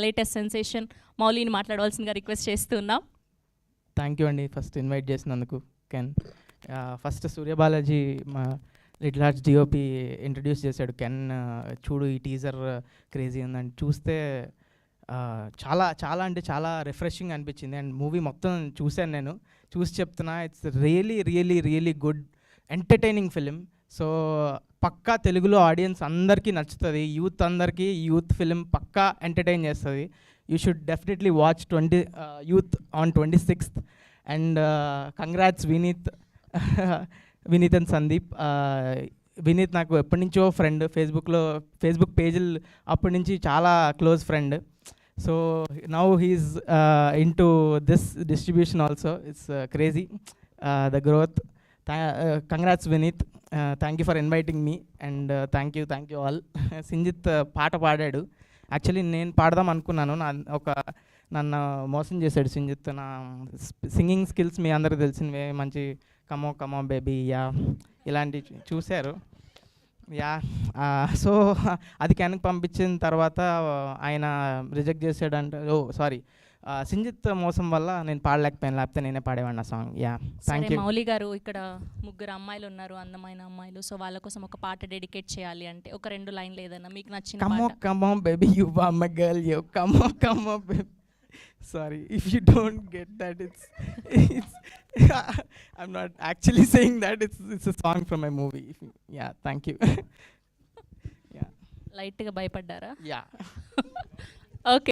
Latest sensation మౌలిని మాట్లాడవలసిందిగా request చేస్తున్నాం. Thank you అండి ఫస్ట్ ఇన్వైట్ చేసినందుకు. కెన్ ఫస్ట్ సూర్యబాలాజీ మా లిటిల్ ఆర్ట్స్ డిఓపి ఇంట్రడ్యూస్ చేశాడు. కెన్ చూడు ఈ టీజర్ క్రేజీ ఉందని చూస్తే చాలా చాలా అంటే చాలా రిఫ్రెషింగ్ అనిపించింది. అండ్ మూవీ మొత్తం చూశాను, నేను చూసి చెప్తున్నా, it's really really really good entertaining film. So పక్కా తెలుగులో ఆడియన్స్ అందరికీ నచ్చుతుంది, యూత్ అందరికీ యూత్ ఫిలిం పక్కా ఎంటర్టైన్ చేస్తుంది. You should definitely watch youth on 26th. And congrats Vineeth and Sandeep. Vineeth నాకు ఎప్పటి నుంచో ఫ్రెండ్, ఫేస్బుక్ పేజీలు అప్పటి నుంచి చాలా close friend. So now he's in to this distribution also. It's crazy the growth. Congrats Vineeth, thank you for inviting me and thank you all. Sinjith పాట పాడాడు. Actually నేను పాడదాం అనుకున్నాను, నన్ను మోసం చేశాడు సింజిత్. నా సింగింగ్ స్కిల్స్ మీ అందరికి తెలిసినవే, మంచి కమో బేబీ యా ఇలాంటివి చూశారు. యా సో అది కెన్కి పంపించిన తర్వాత ఆయన రిజెక్ట్ చేసాడంటే, సారీ సింజిత్ మోసం వల్ల నేను పాడలేకపోయాను, లేకపోతే నేనే పాడేవాడిని ఆ song. Yeah thank you. Mouli గారు, ఇక్కడ ముగ్గురు అమ్మాయిలు ఉన్నారు, అందమైన అమ్మాయిలు. సో వాళ్ళ కోసం ఒక పాట డెడికేట్ చేయాలి అంటే ఒక 2 లైన్లు ఏదైనా మీకు నచ్చిన. Come on baby you are my girl, you come on baby. Sorry if you don't get that, it's I'm not actually saying that, it's a song from my movie. Yeah, thank you. Yeah, లైట్గా భయపడ్డారా? yeah. Okay.